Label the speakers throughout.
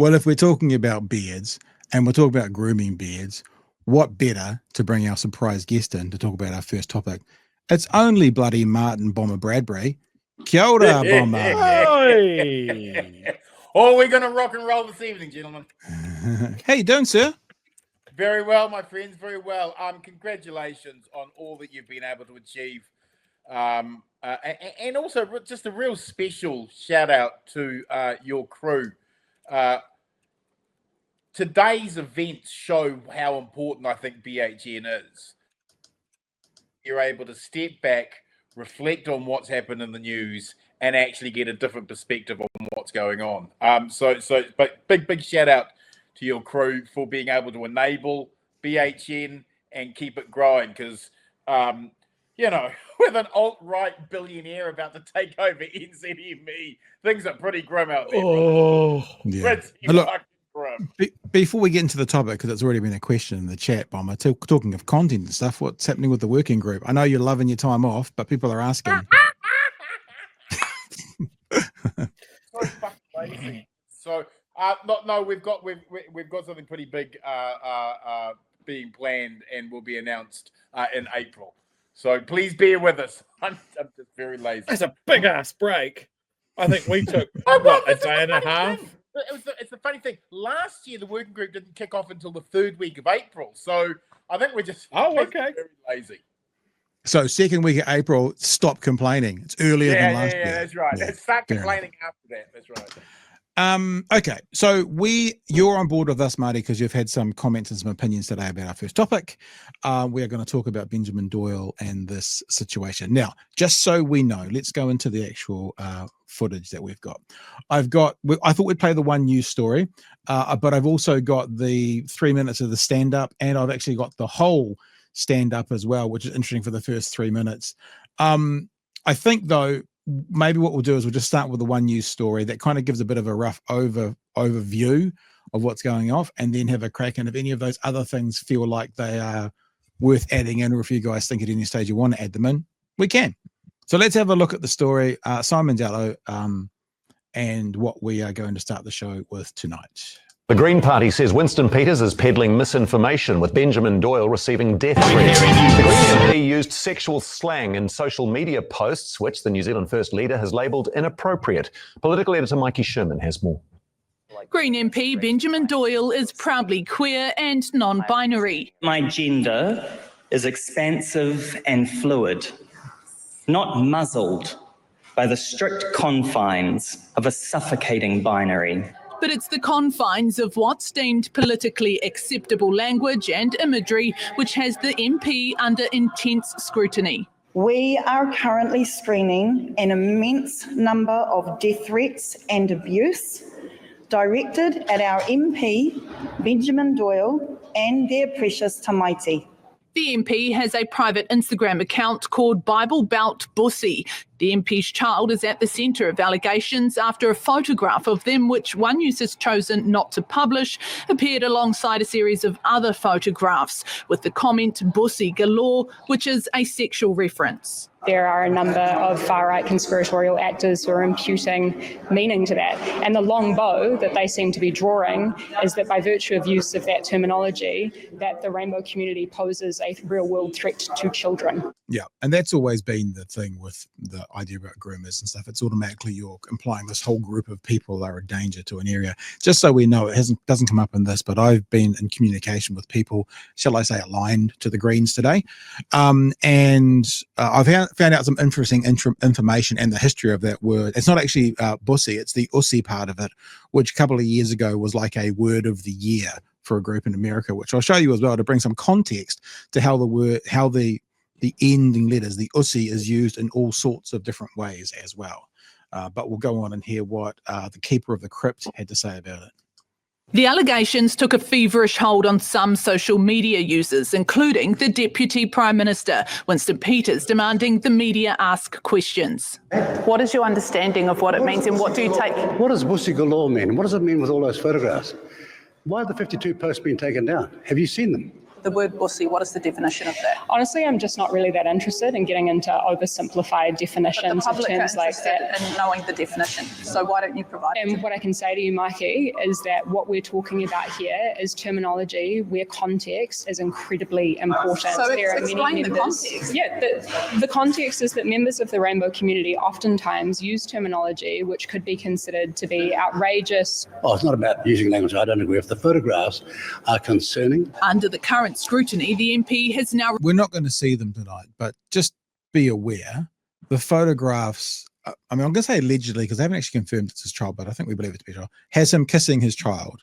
Speaker 1: Well, if we're talking about beards and we're talking about grooming beards, what better to bring our surprise guest in to talk about our first topic? It's only bloody Martin Bomber Bradbury. Kia ora, Bomber.
Speaker 2: Oh, we're going to rock and roll this evening, gentlemen.
Speaker 1: How you doing, sir?
Speaker 2: Very well, my friends, very well. Congratulations on all that you've been able to achieve. And also just a real special shout out to your crew. Today's events show how important I think BHN is. You're able to step back, reflect on what's happened in the news, and actually get a different perspective on what's going on. But big shout out to your crew for being able to enable BHN and keep it growing, because with an alt-right billionaire about to take over NZME, things are pretty grim out there.
Speaker 1: Oh, yeah. Look,
Speaker 2: grim.
Speaker 1: Before we get into the topic, because it's already been a question in the chat, Bomber, talking of content and stuff, what's happening with the working group? I know you're loving your time off, but people are asking.
Speaker 2: So fucking lazy. So we've got something pretty big being planned and will be announced in April. So please bear with us. I'm just very lazy.
Speaker 3: That's a big ass break. I think we took a day and a half.
Speaker 2: It's the funny thing. Last year the working group didn't kick off until the 3rd week of April. So I think we're just
Speaker 3: okay.
Speaker 2: very lazy.
Speaker 1: So 2nd week of April, stop complaining. It's earlier than last year.
Speaker 2: Yeah, that's right.
Speaker 1: Yeah.
Speaker 2: Start complaining after that. That's right.
Speaker 1: Okay, so you're on board with us, Marty, because you've had some comments and some opinions today about our first topic. We are going to talk about Benjamin Doyle and this situation. Now, just so we know, let's go into the actual footage that we've got. I thought we'd play the one news story, but I've also got the 3 minutes of the stand-up, and I've actually got the whole stand-up as well, which is interesting for the first 3 minutes. I think, though, maybe what we'll do is we'll just start with the one news story that kind of gives a bit of a rough overview of what's going off, and then have a crack. And if any of those other things feel like they are worth adding in, or if you guys think at any stage you want to add them in, we can. So let's have a look at the story, Simon Jallow, and what we are going to start the show with tonight.
Speaker 4: The Green Party says Winston Peters is peddling misinformation, with Benjamin Doyle receiving death threats. The Green MP used sexual slang in social media posts, which the New Zealand First Leader has labelled inappropriate. Political editor Mikey Sherman has more.
Speaker 5: Green MP Benjamin Doyle is proudly queer and non-binary.
Speaker 6: My gender is expansive and fluid, not muzzled by the strict confines of a suffocating binary.
Speaker 5: But it's the confines of what's deemed politically acceptable language and imagery which has the MP under intense scrutiny.
Speaker 7: We are currently screening an immense number of death threats and abuse directed at our MP, Benjamin Doyle, and their precious tamaiti.
Speaker 5: The MP has a private Instagram account called Bible Belt Bussy. The MP's child is at the centre of allegations after a photograph of them, which One News has chosen not to publish, appeared alongside a series of other photographs with the comment Bussy galore, which is a sexual reference.
Speaker 8: There are a number of far-right conspiratorial actors who are imputing meaning to that. And the long bow that they seem to be drawing is that by virtue of use of that terminology, that the rainbow community poses a real-world threat to children.
Speaker 1: Yeah, and that's always been the thing with the idea about groomers and stuff. It's automatically you're implying this whole group of people are a danger to an area. Just so we know, it doesn't come up in this, but I've been in communication with people, shall I say, aligned to the Greens today. And I've found out some interesting information and the history of that word. It's not actually bussy, it's the Aussie part of it, which a couple of years ago was like a word of the year for a group in America, which I'll show you as well to bring some context to how the ending letters, the Aussie, is used in all sorts of different ways as well. But we'll go on and hear what the keeper of the crypt had to say about it.
Speaker 5: The allegations took a feverish hold on some social media users, including the Deputy Prime Minister, Winston Peters, demanding the media ask questions.
Speaker 9: What is your understanding of what it means, and what do you take?
Speaker 10: What does bussy galore mean? What does it mean with all those photographs? Why have the 52 posts been taken down? Have you seen them?
Speaker 9: The word bussy, what is the definition of that?
Speaker 8: Honestly, I'm just not really that interested in getting into oversimplified
Speaker 9: But
Speaker 8: definitions
Speaker 9: the
Speaker 8: of
Speaker 9: public are
Speaker 8: terms like
Speaker 9: interested
Speaker 8: that.
Speaker 9: in knowing the definition. So why don't you provide it?
Speaker 8: And what I can say to you, Mikey, is that what we're talking about here is terminology where context is incredibly important.
Speaker 9: So
Speaker 8: There are
Speaker 9: explain
Speaker 8: many
Speaker 9: the
Speaker 8: members.
Speaker 9: context.
Speaker 8: Yeah, the context is that members of the rainbow community oftentimes use terminology which could be considered to be outrageous.
Speaker 10: Oh, it's not about using language I don't agree with. The photographs are concerning.
Speaker 5: Under the current scrutiny, the MP has now
Speaker 1: We're not going to see them tonight, but just be aware the photographs. I mean, I'm going to say allegedly because they haven't actually confirmed it's his child, but I think we believe it to be his child. Has him kissing his child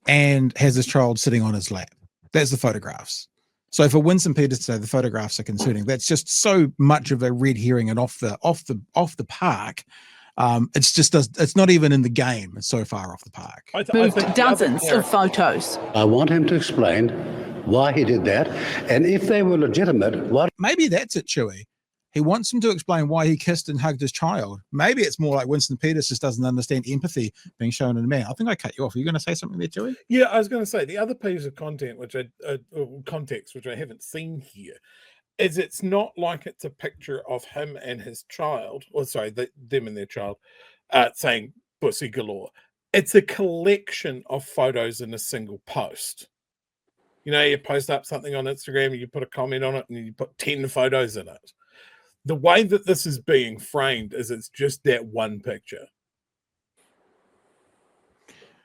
Speaker 1: and has his child sitting on his lap. That's the photographs. So for Winston Peters to say the photographs are concerning, that's just so much of a red herring and off the park. It's not even in the game. It's so far off the park.
Speaker 5: moved dozens of photos.
Speaker 10: I want him to explain why he did that, and if they were legitimate, what.
Speaker 1: Maybe that's it, Chewie. He wants him to explain why he kissed and hugged his child. Maybe it's more like Winston Peters just doesn't understand empathy being shown in a man. I think I cut you off. Are you going to say something there, Chewie?
Speaker 3: Yeah, I was going to say the other piece of content, context, which I haven't seen here, is it's not like it's a picture of him and his child, or sorry, them and their child, saying "pussy galore." It's a collection of photos in a single post. You know, you post up something on Instagram, and you put a comment on it, and you put 10 photos in it. The way that this is being framed is it's just that one picture.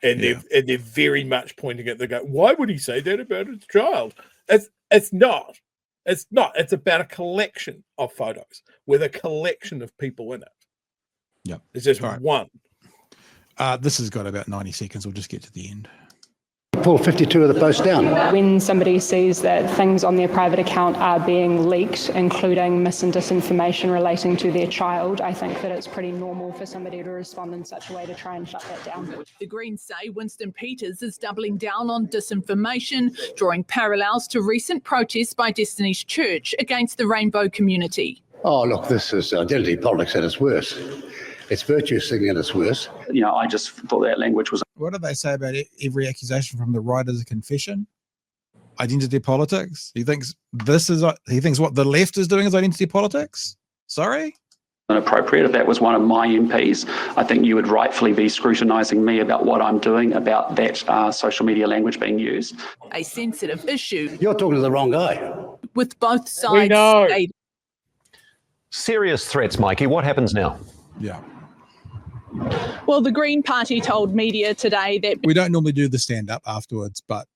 Speaker 3: And they're very much pointing at the go, why would he say that about his child? It's not. It's not. It's about a collection of photos with a collection of people in it.
Speaker 1: Yeah.
Speaker 3: It's just
Speaker 1: right.
Speaker 3: one.
Speaker 1: This has got about 90 seconds. We'll just get to the end.
Speaker 10: Pull 52 of the posts down.
Speaker 8: When somebody sees that things on their private account are being leaked, including mis and disinformation relating to their child, I think that it's pretty normal for somebody to respond in such a way to try and shut that down.
Speaker 5: The Greens say Winston Peters is doubling down on disinformation, drawing parallels to recent protests by Destiny's Church against the rainbow community.
Speaker 10: Oh, look, this is identity politics at its worst. It's virtue signaling at its worst.
Speaker 11: You know, I just thought that language was.
Speaker 1: What do they say about every accusation from the right is a confession? Identity politics? He thinks what the left is doing is identity politics? Sorry?
Speaker 11: Inappropriate. If that was one of my MPs, I think you would rightfully be scrutinising me about what I'm doing about that social media language being used.
Speaker 5: A sensitive issue.
Speaker 10: You're talking to the wrong guy.
Speaker 5: With both sides.
Speaker 3: We know.
Speaker 4: Serious threats, Mikey. What happens now?
Speaker 1: Yeah.
Speaker 5: Well, the Green Party told media today that
Speaker 1: We don't normally do the stand-up afterwards, but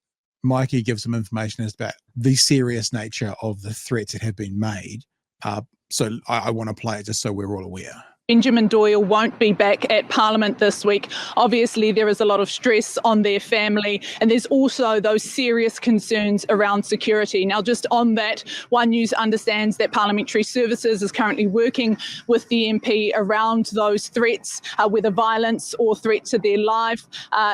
Speaker 1: Mikey gives some information as about the serious nature of the threats that have been made. So I want to play it just so we're all aware.
Speaker 5: Benjamin Doyle won't be back at Parliament this week. Obviously, there is a lot of stress on their family, and there's also those serious concerns around security. Now, just on that, One News understands that Parliamentary Services is currently working with the MP around those threats, whether violence or threat to their life.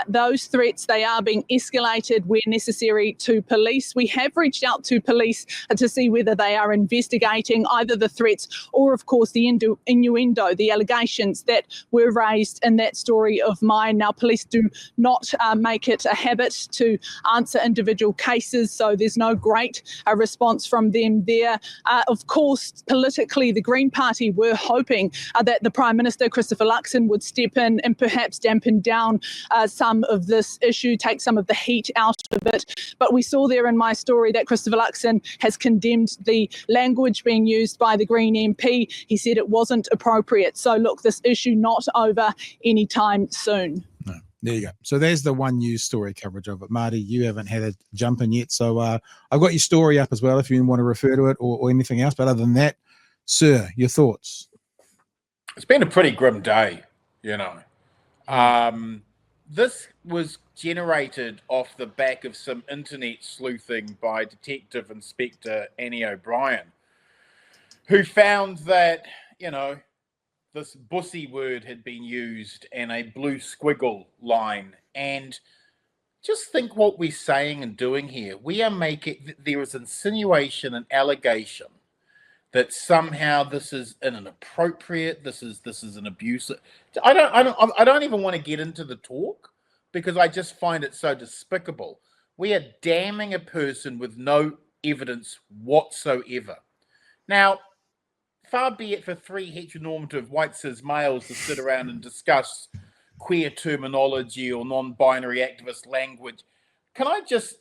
Speaker 5: Those threats, they are being escalated where necessary to police. We have reached out to police to see whether they are investigating either the threats or, of course, the innuendo, the allegations that were raised in that story of mine. Now, police do not make it a habit to answer individual cases, so there's no great response from them there. Of course, politically, the Green Party were hoping that the Prime Minister, Christopher Luxon, would step in and perhaps dampen down some of this issue, take some of the heat out of it. But we saw there in my story that Christopher Luxon has condemned the language being used by the Green MP. He said it wasn't appropriate. So look, this issue not over anytime soon.
Speaker 1: No. There you go. So there's the One News story coverage of it. Marty, you haven't had a jump in yet. So I've got your story up as well if you want to refer to it or anything else. But other than that, sir, your thoughts?
Speaker 2: It's been a pretty grim day, you know. This was generated off the back of some internet sleuthing by Detective Inspector Annie O'Brien, who found that, you know, this bussy word had been used and a blue squiggle line. And just think what we're saying and doing here. We are making, there is insinuation and allegation that somehow this is inappropriate, this is an abuse. I don't even want to get into the talk because I just find it so despicable. we are damning a person with no evidence whatsoever. Now, far be it for three heteronormative white cis males to sit around and discuss queer terminology or non-binary activist language. Can I just,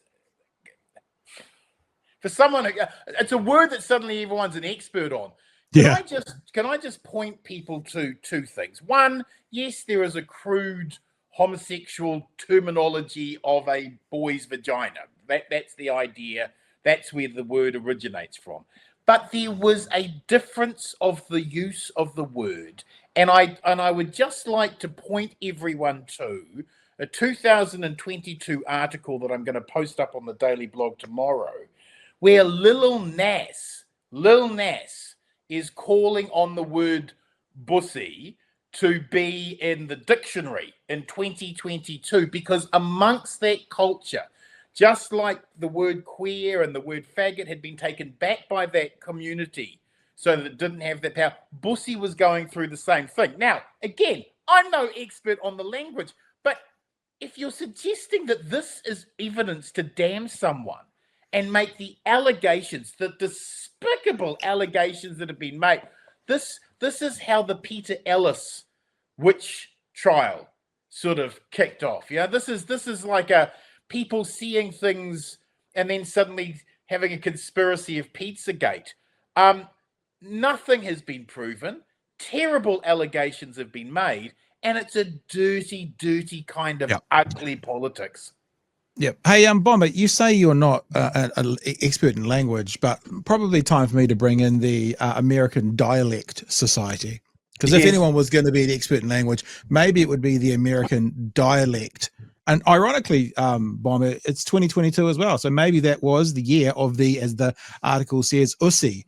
Speaker 2: for someone, it's a word that suddenly everyone's an expert on. Can I just point people to two things? One, yes, there is a crude homosexual terminology of a boy's vagina. That's the idea. That's where the word originates from. But there was a difference of the use of the word. And I would just like to point everyone to a 2022 article that I'm going to post up on the Daily Blog tomorrow, where Lil Nas is calling on the word bussy to be in the dictionary in 2022, because amongst that culture, just like the word queer and the word faggot had been taken back by that community so that it didn't have that power, bussy was going through the same thing. Now, again, I'm no expert on the language, but if you're suggesting that this is evidence to damn someone and make the allegations, the despicable allegations that have been made, this is how the Peter Ellis witch trial sort of kicked off. Yeah, this is like a people seeing things and then suddenly having a conspiracy of Pizzagate. Nothing has been proven. Terrible allegations have been made, and it's a dirty, dirty kind of ugly politics.
Speaker 1: Yep. Hey, Bomber, you say you're not an expert in language, but probably time for me to bring in the American Dialect Society. Because if anyone was going to be an expert in language, maybe it would be the American Dialect. And ironically, Bomber, it's 2022 as well. So maybe that was the year of the, as the article says, USI.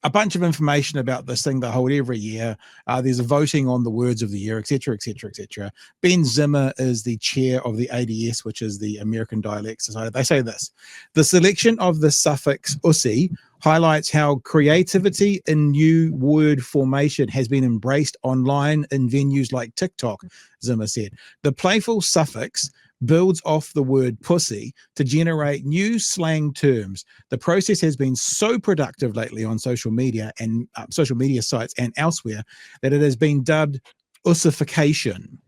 Speaker 1: A bunch of information about this thing they hold every year. There's a voting on the words of the year, etc., etc., etc. Ben Zimmer is the chair of the ADS, which is the American Dialect Society. They say this: the selection of the suffix "usi" highlights how creativity in new word formation has been embraced online in venues like TikTok, Zimmer said. The playful suffix builds off the word pussy to generate new slang terms. The process has been so productive lately on social media and social media sites and elsewhere that it has been dubbed ussification.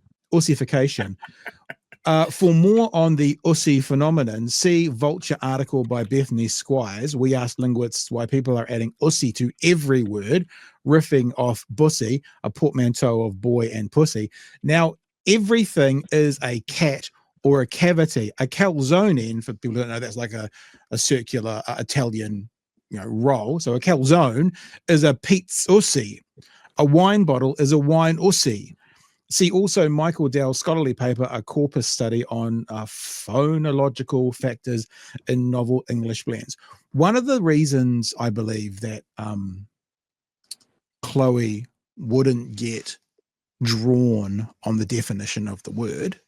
Speaker 1: For more on the Ussi phenomenon, see Vulture article by Bethany Squires. We asked linguists why people are adding Ussi to every word, riffing off bussy, a portmanteau of boy and pussy. Now, everything is a cat or a cavity. A calzone, for people who don't know, that's like a circular Italian roll. So a calzone is a pizza Ussi. A wine bottle is a wine Ussi. See also Michael Dell's scholarly paper, A Corpus Study on Phonological Factors in Novel English Blends. One of the reasons I believe that Chloe wouldn't get drawn on the definition of the word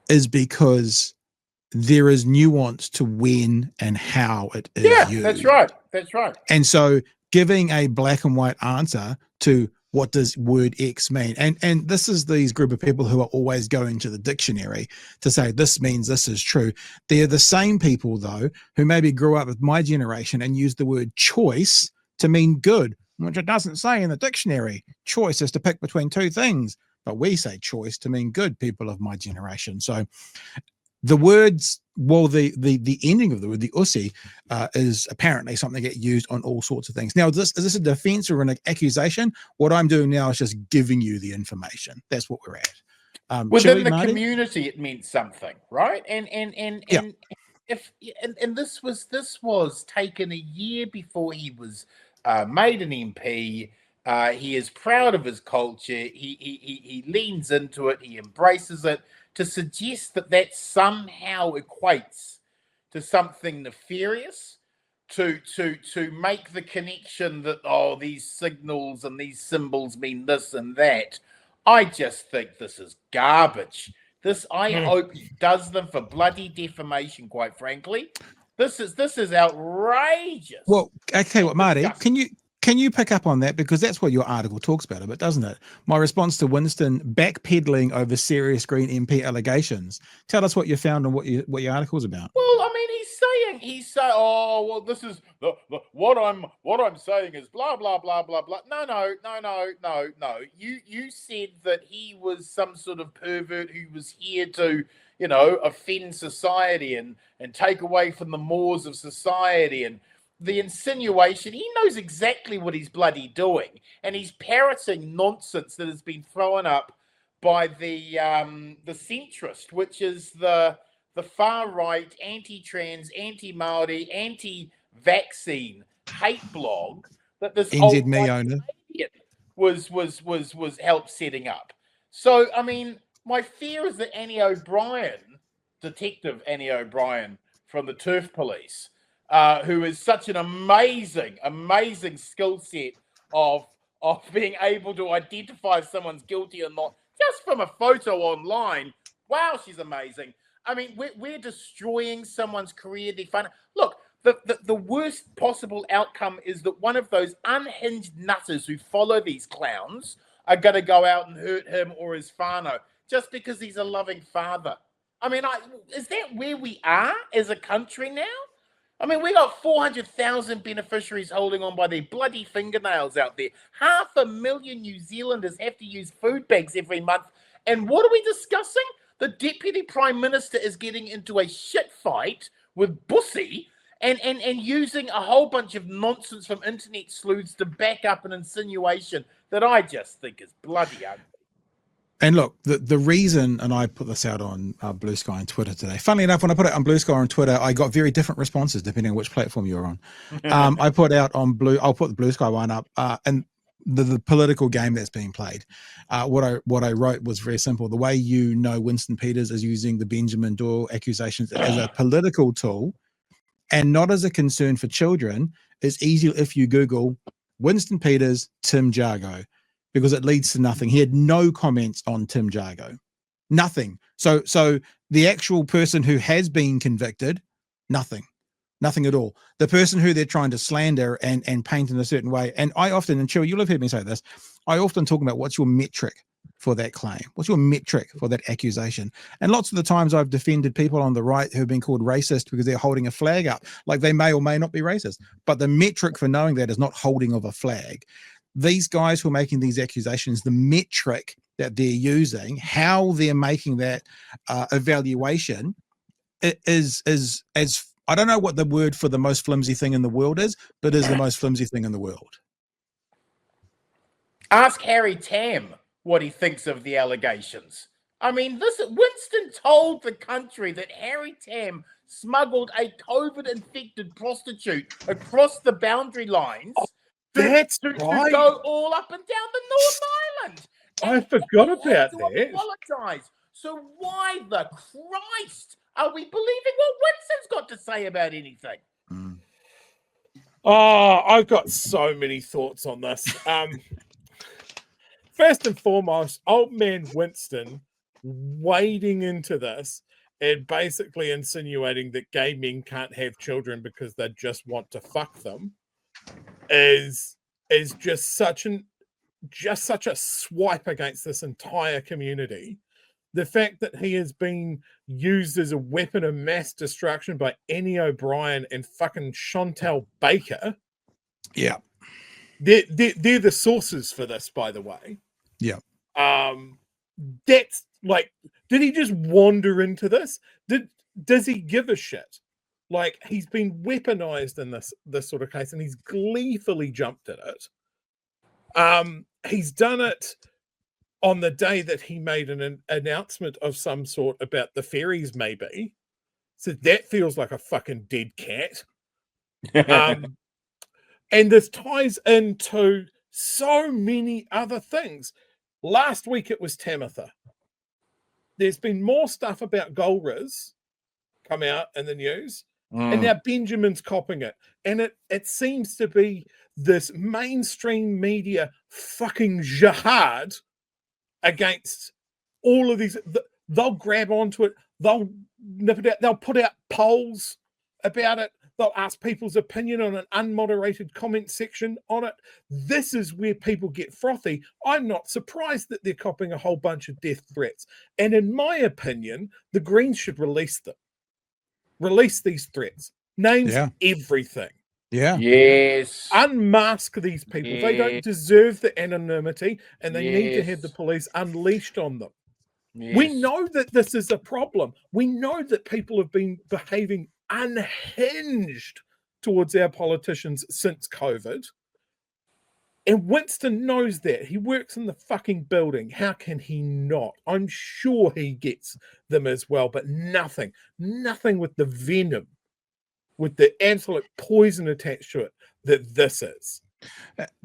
Speaker 1: is because there is nuance to when and how it is used.
Speaker 2: Yeah, that's right. That's right.
Speaker 1: And so giving a black and white answer to what does word X mean? And this is these group of people who are always going to the dictionary to say this means this is true. They're the same people, though, who maybe grew up with my generation and used the word choice to mean good, which it doesn't say in the dictionary. Choice is to pick between two things, but we say choice to mean good, people of my generation. So the words, well, the ending of the word, the Ussi, is apparently something that gets used on all sorts of things. Now, is this a defense or an accusation? What I'm doing now is just giving you the information. That's what we're at.
Speaker 2: Within
Speaker 1: Chewie,
Speaker 2: the
Speaker 1: Marty?
Speaker 2: community, it meant something, right? And this was taken a year before he was made an MP. He is proud of his culture. He leans into it. He embraces it. To suggest that somehow equates to something nefarious, to make the connection that these signals and these symbols mean this and that, I just think this is garbage. I hope he does them for bloody defamation. Quite frankly, this is outrageous.
Speaker 1: Well, okay, Marty, Can you pick up on that? Because that's what your article talks about a bit, doesn't it? My response to Winston backpedaling over serious Green MP allegations. Tell us what you found and what your article's about.
Speaker 2: Well, I mean, he's saying, oh, well, this is what I'm saying is blah blah blah blah blah. No. You said that he was some sort of pervert who was here to, offend society and take away from the mores of society, and the insinuation, he knows exactly what he's bloody doing, and he's parroting nonsense that has been thrown up by the centrist, which is the far right, anti-trans, anti-Maori, anti-vaccine hate blog that this old
Speaker 1: owner
Speaker 2: was helped setting up. So, I mean, my fear is that Detective Annie O'Brien from the Turf Police, who is such an amazing skill set of being able to identify if someone's guilty or not just from a photo online. Wow, she's amazing. I mean, we're destroying someone's career. Look, the worst possible outcome is that one of those unhinged nutters who follow these clowns are going to go out and hurt him or his whānau just because he's a loving father. I mean, is that where we are as a country now? I mean, we got 400,000 beneficiaries holding on by their bloody fingernails out there. 500,000 New Zealanders have to use food banks every month. And what are we discussing? The Deputy Prime Minister is getting into a shit fight with Bussy and using a whole bunch of nonsense from internet sleuths to back up an insinuation that I just think is bloody ugly.
Speaker 1: And look, the reason, and I put this out on Blue Sky on Twitter today. Funnily enough, when I put it on Blue Sky on Twitter, I got very different responses depending on which platform you're on. I put out on I'll put the Blue Sky one up, and the political game that's being played. What I wrote was very simple. The way Winston Peters is using the Benjamin Doyle accusations as a political tool and not as a concern for children is easy if you Google Winston Peters, Tim Jargo, because it leads to nothing. He had no comments on Tim Jargo, nothing. So the actual person who has been convicted, nothing at all. The person who they're trying to slander and paint in a certain way. And I often, and Chewie, you'll have heard me say this, I often talk about what's your metric for that claim? What's your metric for that accusation? And lots of the times I've defended people on the right who have been called racist because they're holding a flag up. Like they may or may not be racist, but the metric for knowing that is not holding of a flag. These guys who are making these accusations, the metric that they're using, how they're making that evaluation is as, I don't know what the word for the most flimsy thing in the world is, but is the most flimsy thing in the world.
Speaker 2: Ask Harry Tam what he thinks of the allegations. I mean, Winston told the country that Harry Tam smuggled a COVID-infected prostitute across the boundary lines.
Speaker 3: That's
Speaker 2: to
Speaker 3: right.
Speaker 2: go all up and down the North Island.
Speaker 3: I forgot about that.
Speaker 2: Apologize. So why the Christ are we believing what Winston's got to say about anything?
Speaker 3: Oh, I've got so many thoughts on this. First and foremost, old man Winston wading into this and basically insinuating that gay men can't have children because they just want to fuck them is just such a swipe against this entire community. The fact that he has been used as a weapon of mass destruction by Annie O'Brien and fucking Chantal Baker.
Speaker 1: Yeah.
Speaker 3: They're the sources for this, by the way.
Speaker 1: Yeah.
Speaker 3: That's like, did he just wander into this? Does he give a shit? Like, he's been weaponized in this sort of case, and he's gleefully jumped at it. He's done it on the day that he made an announcement of some sort about the ferries, maybe. So that feels like a fucking dead cat. And this ties into so many other things. Last week it was Tamitha. There's been more stuff about Golriz come out in the news. And now Benjamin's copping it. And it seems to be this mainstream media fucking jihad against all of these. They'll grab onto it. They'll nip it out. They'll put out polls about it. They'll ask people's opinion on an unmoderated comment section on it. This is where people get frothy. I'm not surprised that they're copping a whole bunch of death threats. And in my opinion, the Greens should release them. Release these threats. Names everything.
Speaker 1: Yeah.
Speaker 2: Yes.
Speaker 3: Unmask these people. They don't deserve the anonymity, and they need to have the police unleashed on them. We know that this is a problem. We know that people have been behaving unhinged towards our politicians since COVID. And Winston knows that. He works in the fucking building. How can he not? I'm sure he gets them as well, but nothing with the venom, with the absolute poison attached to it that this is.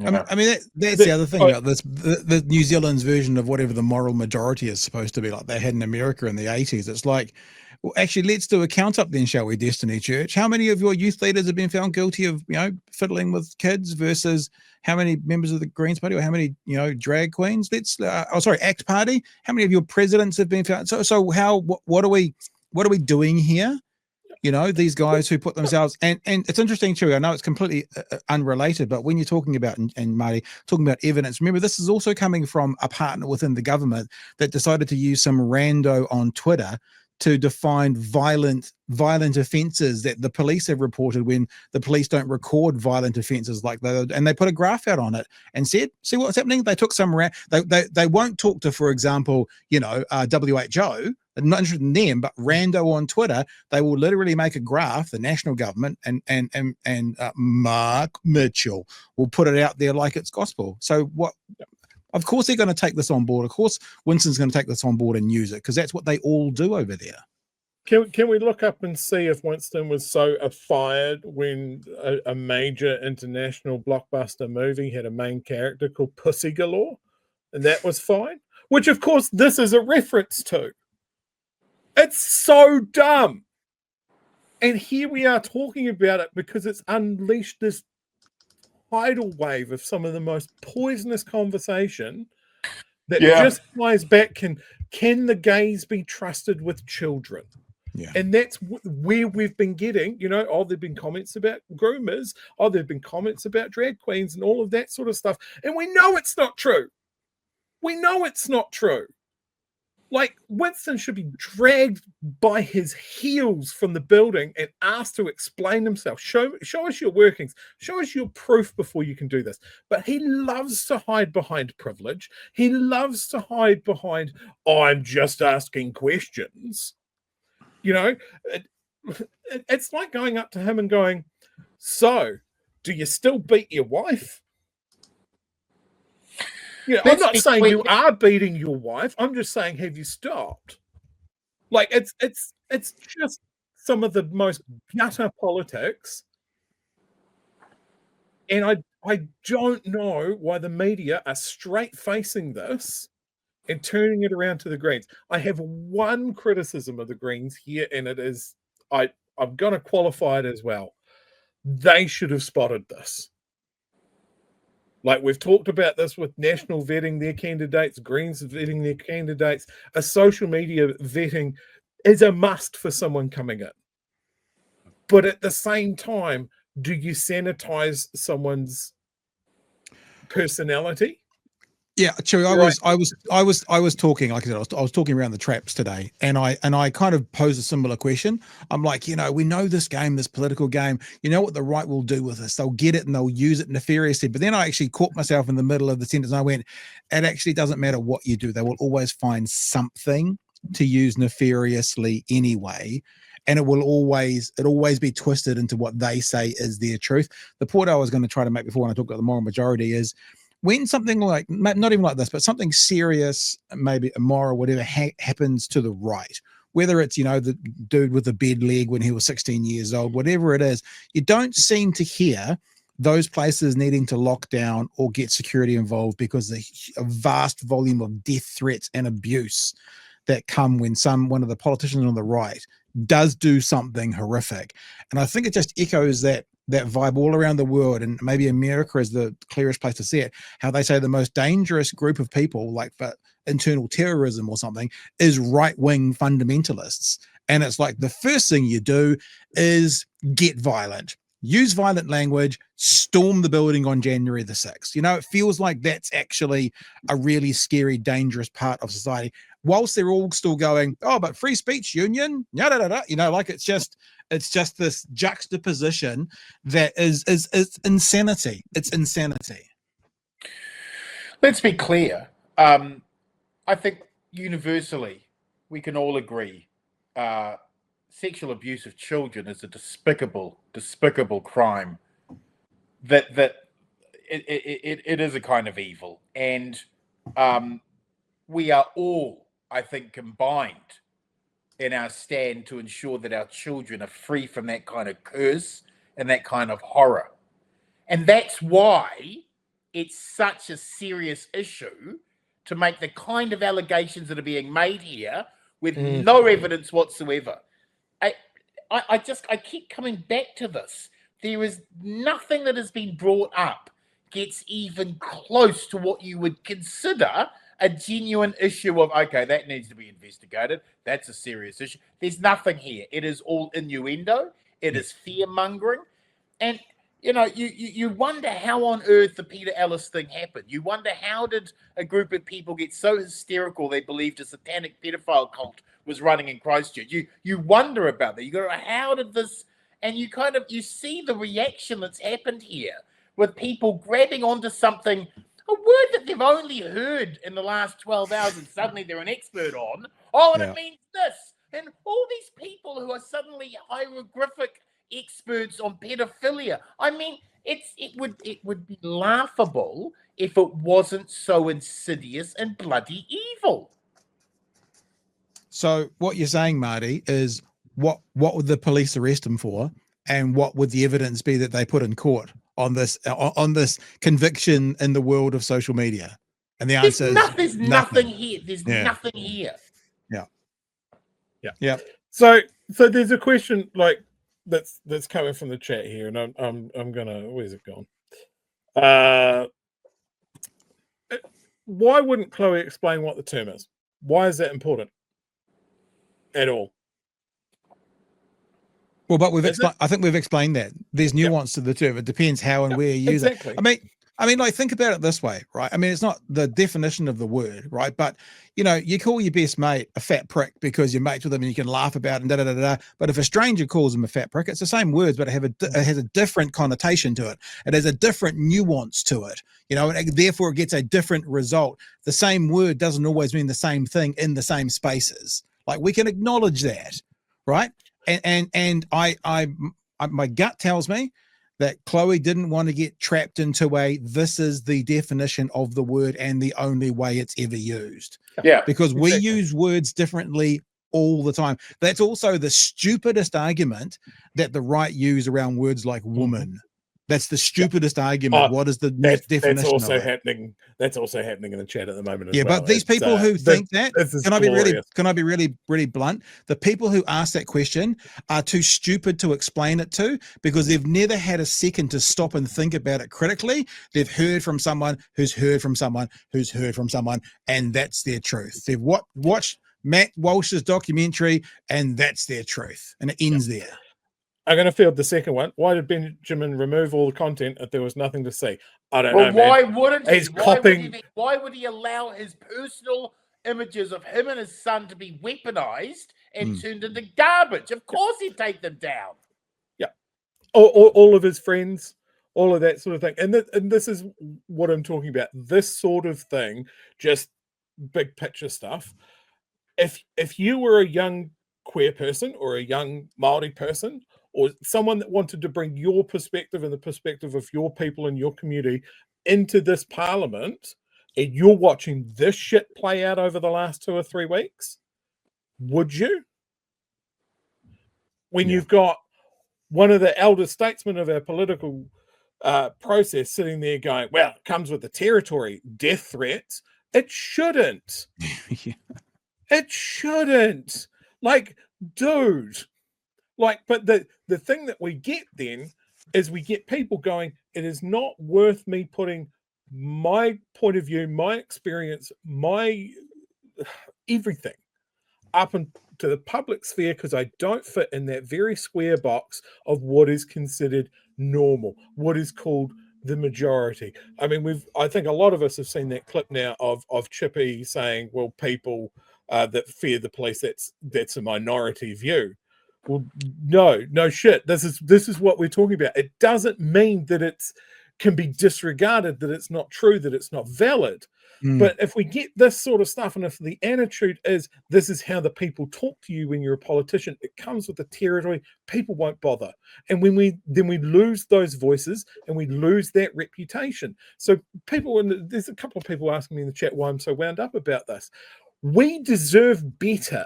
Speaker 1: I mean, that's the other thing about this. The New Zealand's version of whatever the moral majority is supposed to be like they had in America in the 80s. It's like, well, actually, let's do a count up then, shall we, Destiny Church? How many of your youth leaders have been found guilty of, fiddling with kids versus how many members of the Greens Party or how many, drag queens? ACT Party. How many of your presidents have been found? So what are we doing here? These guys who put themselves, and it's interesting too. I know it's completely unrelated, but when you're talking about, and Marty, talking about evidence, remember, this is also coming from a partner within the government that decided to use some rando on Twitter to define violent offences that the police have reported when the police don't record violent offences like that. And they put a graph out on it and said, see what's happening? They took some, they won't talk to, for example, WHO. They're not interested in them, but rando on Twitter, they will literally make a graph, the national government, and Mark Mitchell will put it out there like it's gospel. So what? Of course they're going to take this on board. Of course Winston's going to take this on board and use it because that's what they all do over there.
Speaker 3: Can we look up and see if Winston was so fired when a major international blockbuster movie had a main character called Pussy Galore, and that was fine? Which, of course, this is a reference to. It's so dumb. And here we are talking about it because it's unleashed this tidal wave of some of the most poisonous conversation that just flies back. Can the gays be trusted with children?
Speaker 1: Yeah.
Speaker 3: And that's where we've been getting, there've been comments about groomers, there've been comments about drag queens and all of that sort of stuff. And we know it's not true. We know it's not true. Like, Winston should be dragged by his heels from the building and asked to explain himself. Show us your workings. Show us your proof before you can do this. But he loves to hide behind privilege. He loves to hide behind, I'm just asking questions. It's like going up to him and going, so, do you still beat your wife? I'm not saying you are beating your wife. I'm just saying, have you stopped? Like, it's just some of the most gutter politics. And I don't know why the media are straight facing this and turning it around to the Greens. I have one criticism of the Greens here, and it is, I'm going to qualify it as well. They should have spotted this. Like, we've talked about this with National vetting their candidates, Greens vetting their candidates. A social media vetting is a must for someone coming in. But at the same time, do you sanitize someone's personality?
Speaker 1: Yeah, Chewie, I was talking, like I said, I was talking around the traps today, and I kind of posed a similar question. I'm like, we know this game, this political game. You know what the right will do with this? They'll get it and they'll use it nefariously. But then I actually caught myself in the middle of the sentence, and I went, it actually doesn't matter what you do. They will always find something to use nefariously anyway. And it will always be twisted into what they say is their truth. The point I was going to try to make before when I talk about the moral majority is, when something like, not even like this, but something serious, maybe immoral, whatever, happens to the right, whether it's, the dude with the bed leg when he was 16 years old, whatever it is, you don't seem to hear those places needing to lock down or get security involved because a vast volume of death threats and abuse that come when one of the politicians on the right does do something horrific. And I think it just echoes that vibe all around the world, and maybe America is the clearest place to see it, how they say the most dangerous group of people, like for internal terrorism or something, is right-wing fundamentalists. And it's like the first thing you do is get violent, use violent language, storm the building on January the 6th. You know, it feels like that's actually a really scary, dangerous part of society. Whilst they're all still going, oh, but free speech union, you know, like it's just this juxtaposition that is insanity. It's insanity.
Speaker 2: Let's be clear. I think universally we can all agree sexual abuse of children is a despicable crime. That it is a kind of evil, and we are all, I think, combined in our stand to ensure that our children are free from that kind of curse and that kind of horror. And that's why it's such a serious issue to make the kind of allegations that are being made here with no evidence whatsoever. I keep coming back to this. There is nothing that has been brought up gets even close to what you would consider a genuine issue of, okay, that needs to be investigated. That's a serious issue. There's nothing here. It is all innuendo. It is fear-mongering. And, you know, you wonder how on earth the Peter Ellis thing happened. You wonder how did a group of people get so hysterical they believed a satanic pedophile cult was running in Christchurch. You wonder about that. You go, how did this... And you see the reaction that's happened here with people grabbing onto something, a word that they've only heard in the last 12 hours and suddenly they're an expert on. Oh, and it means this. And all these people who are suddenly hieroglyphic experts on pedophilia. I mean, it would be laughable if it wasn't so insidious and bloody evil.
Speaker 1: So what you're saying, Marty, is what would the police arrest him for, and what would the evidence be that they put in court on this conviction in the world of social media? And the answer is
Speaker 2: there's nothing here. There's nothing here.
Speaker 1: Yeah.
Speaker 3: So there's a question like that's coming from the chat here, and I'm gonna, where's it gone? Why wouldn't Chloe explain what the term is? Why is that important at all?
Speaker 1: Well, but I think we've explained that there's nuance to the term. It depends how and where you use it. I mean, like, think about it this way, right? I mean, it's not the definition of the word, right? But, you know, you call your best mate a fat prick because you're mates with him and you can laugh about it and But if a stranger calls him a fat prick, it's the same words, but it has a different connotation to it. It has a different nuance to it, you know, and therefore it gets a different result. The same word doesn't always mean the same thing in the same spaces. Like, we can acknowledge that, right? And my gut tells me that Chloe didn't want to get trapped into this is the definition of the word and the only way it's ever used.
Speaker 2: Yeah.
Speaker 1: Because we use words differently all the time. That's also the stupidest argument that the right use around words like woman. That's the stupidest argument. What is the definition
Speaker 3: that's also
Speaker 1: of it?
Speaker 3: happening. That's also happening in the chat at the moment.
Speaker 1: Yeah, but these people who think that, can I be really blunt? The people who ask that question are too stupid to explain it to, because they've never had a second to stop and think about it critically. They've heard from someone who's heard from someone who's heard from someone, and that's their truth. They've watched Matt Walsh's documentary, and that's their truth, and it ends there.
Speaker 3: I'm going to field the second one. Why did Benjamin remove all the content if there was nothing to see? I don't know,
Speaker 2: Why
Speaker 3: man.
Speaker 2: wouldn't he?
Speaker 3: He's copying.
Speaker 2: Why would he allow his personal images of him and his son to be weaponized and turned into garbage? Of course he'd take them down.
Speaker 3: Yeah. All of his friends, all of that sort of thing. And this is what I'm talking about. This sort of thing, just big picture stuff. If you were a young queer person or a young Māori person, or someone that wanted to bring your perspective and the perspective of your people in your community into this parliament, and you're watching this shit play out over the last 2 or 3 weeks, would you? When you've got one of the elder statesmen of our political process sitting there going, well, it comes with the territory, death threats. It shouldn't. It shouldn't. Like, dude. Like, but the thing that we get then is we get people going, it is not worth me putting my point of view, my experience, my everything up in to the public sphere because I don't fit in that very square box of what is considered normal, what is called the majority. I mean, I think a lot of us have seen that clip now of Chewie saying, well, people that fear the police, that's a minority view. Well, no shit. This is what we're talking about. It doesn't mean that it's can be disregarded, that it's not true, that it's not valid. But if we get this sort of stuff, and if the attitude is this is how the people talk to you when you're a politician, it comes with the territory, people won't bother. And when we lose those voices and we lose that reputation. So people, and there's a couple of people asking me in the chat why I'm so wound up about this. We deserve better.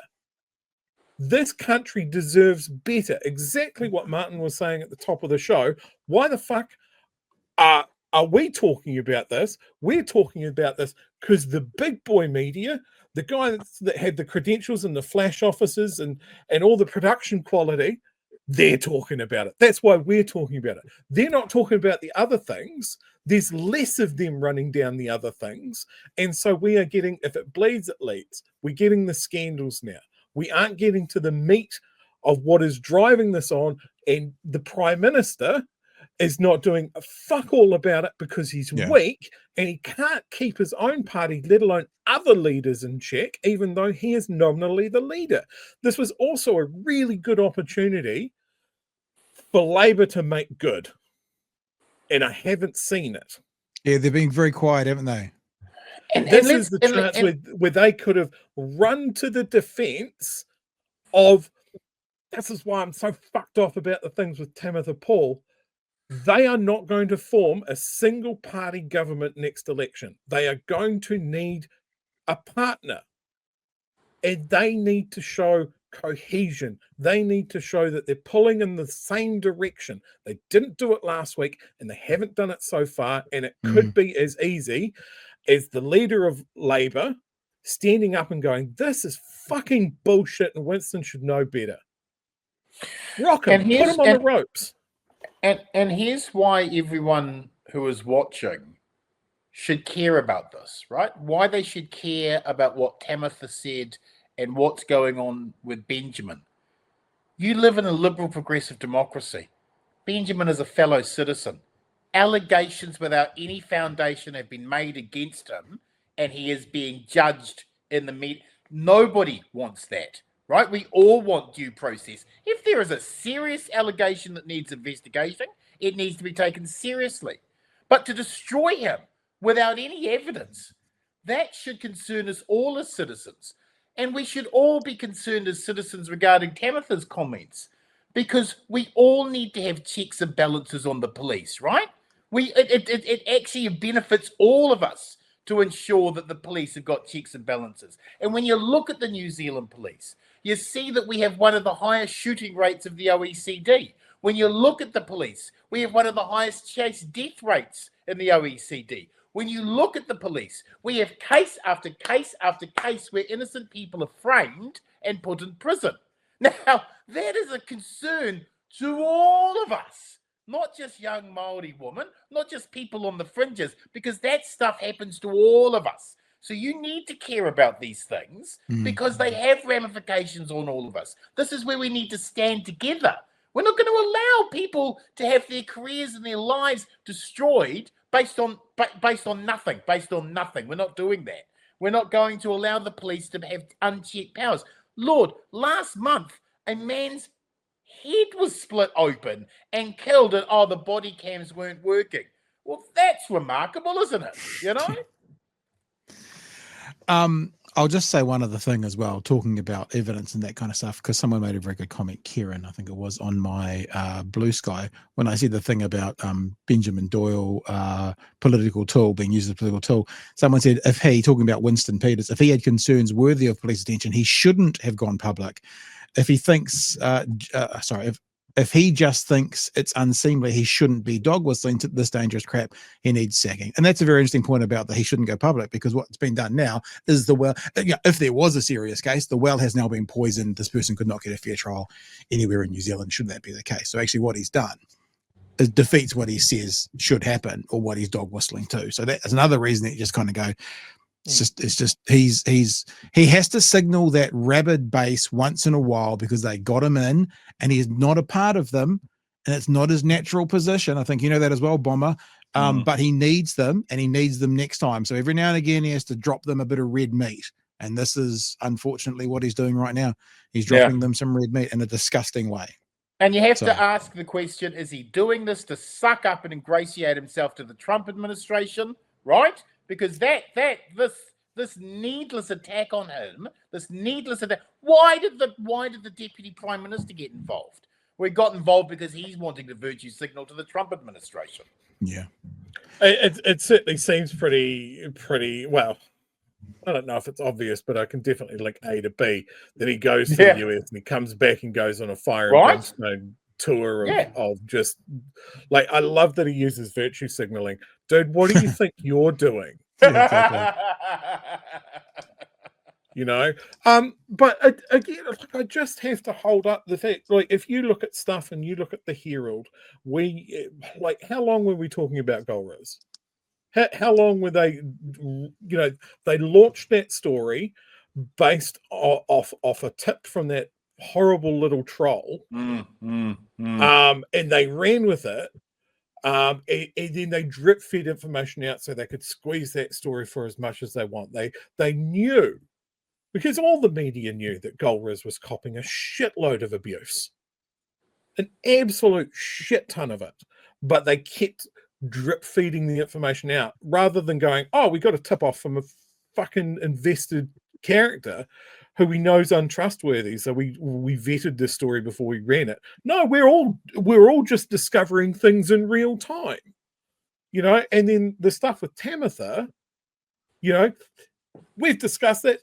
Speaker 3: This country deserves better. Exactly what Martin was saying at the top of the show. Why the fuck are we talking about this? We're talking about this because the big boy media, the guy that had the credentials and the flash offices and all the production quality, they're talking about it. That's why we're talking about it. They're not talking about the other things. There's less of them running down the other things. And so we are getting, if it bleeds, it leads. We're getting the scandals now. We aren't getting to the meat of what is driving this on. And the Prime Minister is not doing a fuck all about it because he's weak and he can't keep his own party, let alone other leaders, in check, even though he is nominally the leader. This was also a really good opportunity for Labour to make good. And I haven't seen it.
Speaker 1: Yeah, they're being very quiet, haven't they?
Speaker 3: And this is the chance where they could have run to the defence of, this is why I'm so fucked off about the things with Timothy Paul. They are not going to form a single party government next election. They are going to need a partner. And they need to show cohesion. They need to show that they're pulling in the same direction. They didn't do it last week and they haven't done it so far. And it could be as easy as the leader of Labour standing up and going, this is fucking bullshit and Winston should know better. Rock him, put him on the ropes.
Speaker 2: And here's why everyone who is watching should care about this, right? Why they should care about what Tamitha said and what's going on with Benjamin. You live in a liberal progressive democracy. Benjamin is a fellow citizen. Allegations without any foundation have been made against him and he is being judged in the media. Nobody wants that. Right? We all want due process. If there is a serious allegation that needs investigation, it needs to be taken seriously. But to destroy him without any evidence, that should concern us all as citizens. And we should all be concerned as citizens regarding Tamitha's comments, because we all need to have checks and balances on the police, right? It actually benefits all of us to ensure that the police have got checks and balances. And when you look at the New Zealand police, you see that we have one of the highest shooting rates of the OECD. When you look at the police, we have one of the highest chase death rates in the OECD. When you look at the police, we have case after case after case where innocent people are framed and put in prison. Now, that is a concern to all of us, not just young Maori women, not just people on the fringes, because that stuff happens to all of us. So you need to care about these things because they have ramifications on all of us. This is where we need to stand together. We're not going to allow people to have their careers and their lives destroyed based on nothing. We're not doing that. We're not going to allow the police to have unchecked powers. Lord, last month, a man's head was split open and killed, and the body cams weren't working. Well, that's remarkable, isn't it? You know?
Speaker 1: I'll just say one other thing as well, talking about evidence and that kind of stuff, because someone made a very good comment, Kieran, I think it was, on my Blue Sky, when I said the thing about Benjamin Doyle, political tool, being used as a political tool. Someone said, talking about Winston Peters, if he had concerns worthy of police attention, he shouldn't have gone public. If he thinks, if he just thinks it's unseemly, he shouldn't be dog whistling to this dangerous crap. He needs sacking. And that's a very interesting point about that he shouldn't go public, because what's been done now is the well, if there was a serious case, the well has now been poisoned. This person could not get a fair trial anywhere in New Zealand, should that be the case. So actually what he's done is defeats what he says should happen or what he's dog whistling to. So that's another reason that you just kind of go, It's just he has to signal that rabid base once in a while because they got him in and he's not a part of them and it's not his natural position. I think you know that as well, Bomber. But he needs them and he needs them next time. So every now and again he has to drop them a bit of red meat. And this is unfortunately what he's doing right now. He's dropping them some red meat in a disgusting way.
Speaker 2: And you have to ask the question, is he doing this to suck up and ingratiate himself to the Trump administration? Right? Because this needless attack on him, this needless attack. Why did the deputy prime minister get involved? Well, he got involved because he's wanting to virtue signal to the Trump administration.
Speaker 1: Yeah,
Speaker 3: it certainly seems pretty well. I don't know if it's obvious, but I can definitely link A to B that he goes to the US and he comes back and goes on a fire and brimstone tour of just like, I love that he uses virtue signaling. Dude, what do you think you're doing? You know, but again, I just have to hold up the fact, like, if you look at stuff and you look at the Herald, how long were we talking about Golriz? How long were they, they launched that story based off a tip from that horrible little troll, and they ran with it, and then they drip fed information out so they could squeeze that story for as much as they want. They knew, because all the media knew, that Golriz was copping a shitload of abuse, an absolute shit ton of it, but they kept drip feeding the information out rather than going, oh, we got a tip off from a fucking invested character who we know is untrustworthy, so we vetted this story before we ran it. No, we're all just discovering things in real time, and then the stuff with Tamitha, we've discussed that.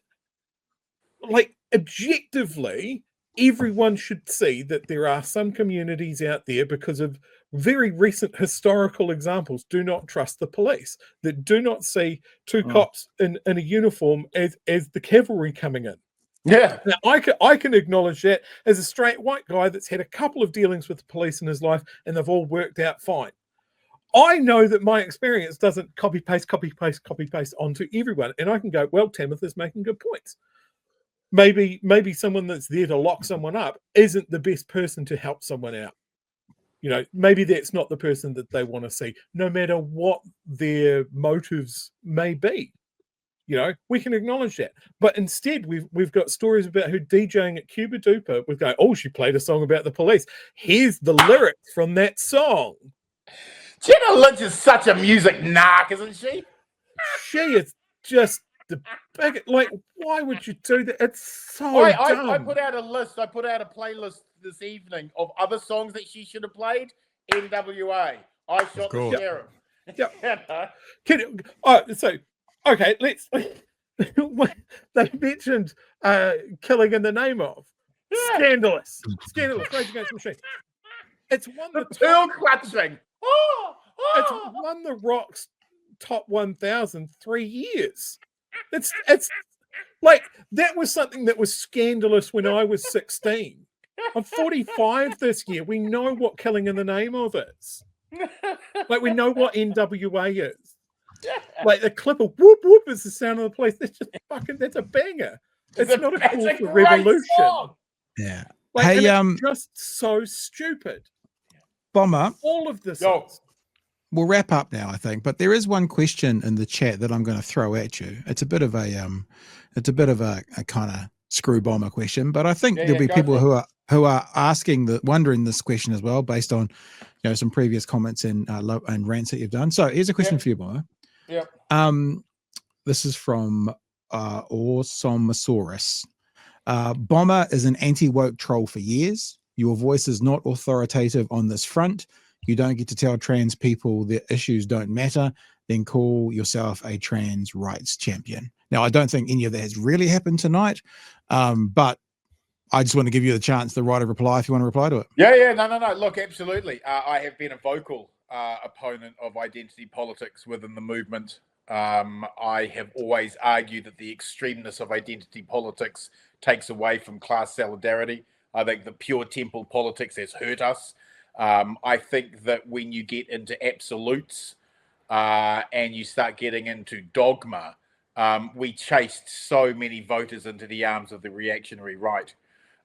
Speaker 3: Like, objectively, everyone should see that there are some communities out there, because of very recent historical examples, do not trust the police, that do not see two cops in a uniform as the cavalry coming in.
Speaker 2: Yeah.
Speaker 3: Now, I can acknowledge that as a straight white guy that's had a couple of dealings with the police in his life, and they've all worked out fine. I know that my experience doesn't copy paste onto everyone, and I can go, well, Tamitha's making good points. Maybe someone that's there to lock someone up isn't the best person to help someone out. Maybe that's not the person that they want to see, no matter what their motives may be. We can acknowledge that. But instead, we've got stories about her DJing at Cuba Duper. We're going, oh, she played a song about the police. Here's the lyrics from that song.
Speaker 2: Jenna Lynch is such a music narc, isn't she?
Speaker 3: She is just the biggest. Like, why would you do that? It's so dumb.
Speaker 2: I put out a list. I put out a playlist this evening of other songs that she should have played. NWA. I Shot the Sheriff.
Speaker 3: Yeah. Okay, let's. They mentioned Killing in the Name of. Scandalous. Rage Against the Machine. It's won the
Speaker 2: pearl clutching.
Speaker 3: It's won the Rock's top 1,000 3 years. It's like, that was something that was scandalous when I was 16. I'm 45 this year. We know what Killing in the Name of is. Like, we know what NWA is. Like, the clip of whoop whoop is the sound of the police. That's just that's a banger. It's not a call for revolution.
Speaker 2: Song.
Speaker 1: Yeah.
Speaker 3: Like,
Speaker 1: hey,
Speaker 3: it's just so stupid.
Speaker 1: Bomber.
Speaker 3: All of this.
Speaker 1: We'll wrap up now, I think, but there is one question in the chat that I'm going to throw at you. It's a bit of a kind of screw Bomber question, but I think there'll be people who are wondering this question as well, based on some previous comments and rants that you've done. So here's a question for you, Bomber.
Speaker 2: Yep.
Speaker 1: This is from Orsomosaurus. Bomber is an anti-woke troll for years. Your voice is not authoritative on this front. You don't get to tell trans people their issues don't matter, then call yourself a trans rights champion. Now, I don't think any of that has really happened tonight, but I just want to give you the chance, the right of reply, if you want to reply to it.
Speaker 2: Yeah. No. Look, absolutely. I have been a vocal opponent of identity politics within the movement. I have always argued that the extremeness of identity politics takes away from class solidarity. I think the pure temple politics has hurt us. I think that when you get into absolutes and you start getting into dogma, we chased so many voters into the arms of the reactionary right.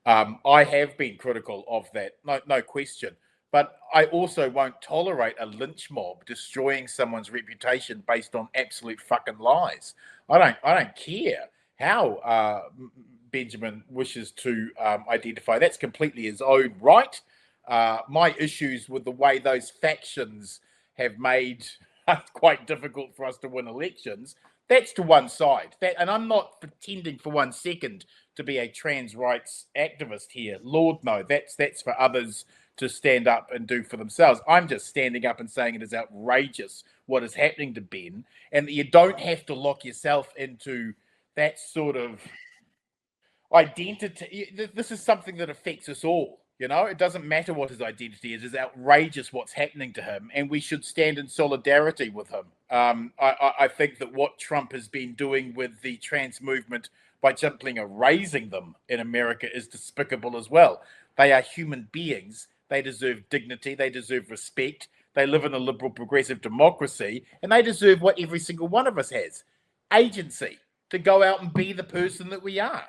Speaker 2: I have been critical of that, no question. But I also won't tolerate a lynch mob destroying someone's reputation based on absolute fucking lies. I don't care how Benjamin wishes to identify. That's completely his own right. My issues with the way those factions have made it quite difficult for us to win elections, that's to one side. And I'm not pretending for 1 second to be a trans rights activist here. Lord, no, that's for others to stand up and do for themselves. I'm just standing up and saying it is outrageous what is happening to Ben, and that you don't have to lock yourself into that sort of identity. This is something that affects us all. You know, it doesn't matter what his identity is. It's outrageous what's happening to him, and we should stand in solidarity with him. I think that what Trump has been doing with the trans movement by simply erasing them in America is despicable as well. They are human beings. They deserve dignity. They deserve respect. They live in a liberal, progressive democracy, and they deserve what every single one of us has: agency to go out and be the person that we are.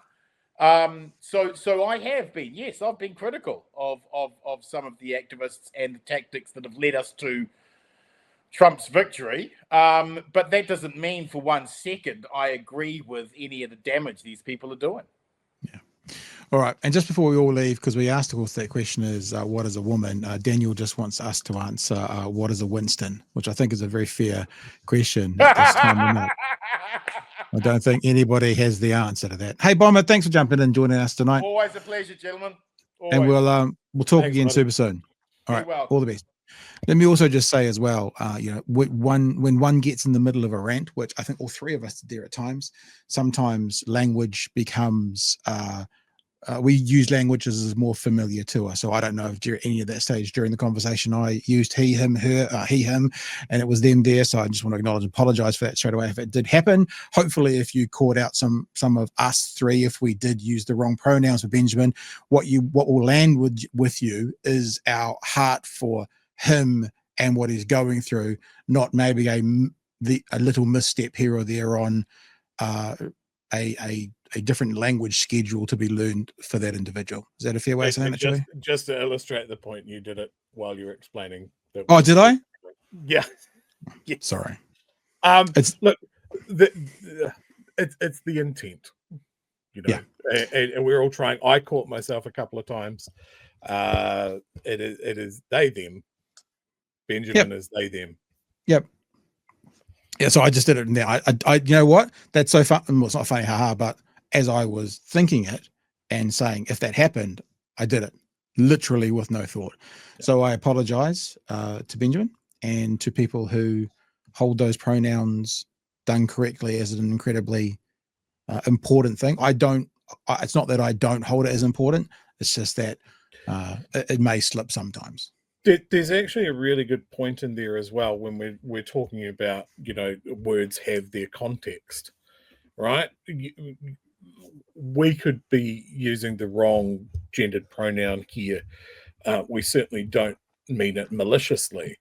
Speaker 2: So I have been, yes, I've been critical of some of the activists and the tactics that have led us to Trump's victory. But that doesn't mean for 1 second I agree with any of the damage these people are doing.
Speaker 1: Yeah. All right. And just before we all leave, because we asked, of course, that question is, what is a woman? Daniel just wants us to answer, what is a Winston? Which I think is a very fair question at this time. I don't think anybody has the answer to that. Hey, Bomber, thanks for jumping in and joining us tonight.
Speaker 2: Always a pleasure, gentlemen. Always.
Speaker 1: And we'll talk again super soon. All right. All the best. Let me also just say as well, when one gets in the middle of a rant, which I think all three of us did there at times, sometimes language becomes, we use language as is more familiar to us. So I don't know if during any of that stage during the conversation I used he, him, her, he, him, and it was them there. So I just want to acknowledge and apologize for that straight away if it did happen. Hopefully, if you caught out some of us three, if we did use the wrong pronouns for Benjamin, what will land with you is our heart for him and what he's going through, not maybe a little misstep here or there on a different language schedule to be learned for that individual. Is that a fair way of saying it, Chewie?
Speaker 3: Just to illustrate the point, you did it while you were explaining.
Speaker 1: Oh, did I?
Speaker 3: Yeah. Yeah.
Speaker 1: Sorry.
Speaker 3: It's the intent, you know. Yeah. And we're all trying. I caught myself a couple of times. It is they them. Benjamin is they them.
Speaker 1: Yep. Yeah, so I just did it now. I you know what? That's so fun. Well, it's not funny, haha, but as I was thinking it and saying, if that happened, I did it literally with no thought. Yeah. So I apologize to Benjamin and to people who hold those pronouns done correctly as an incredibly important thing. It's not that I don't hold it as important. It's just that it may slip sometimes.
Speaker 3: There's actually a really good point in there as well when we're talking about, you know, words have their context, right? We could be using the wrong gendered pronoun here. We certainly don't mean it maliciously,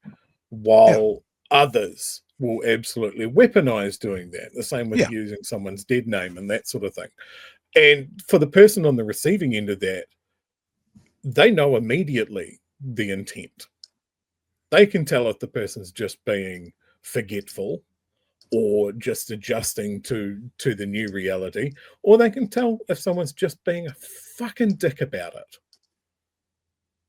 Speaker 3: while others will absolutely weaponize doing that. The same with using someone's dead name and that sort of thing. And for the person on the receiving end of that, they know immediately the intent. They can tell if the person's just being forgetful or just adjusting to the new reality, or they can tell if someone's just being a fucking dick about it.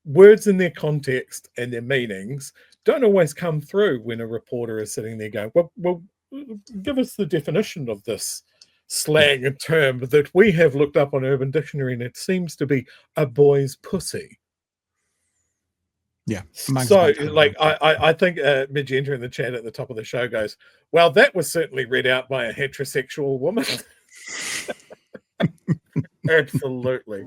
Speaker 3: Words in their context and their meanings don't always come through when a reporter is sitting there going, well, give us the definition of this slang term that we have looked up on Urban Dictionary, and it seems to be a boy's pussy.
Speaker 1: Yeah.
Speaker 3: So, like, I think Magenta in the chat at the top of the show goes, well, that was certainly read out by a heterosexual woman. Absolutely.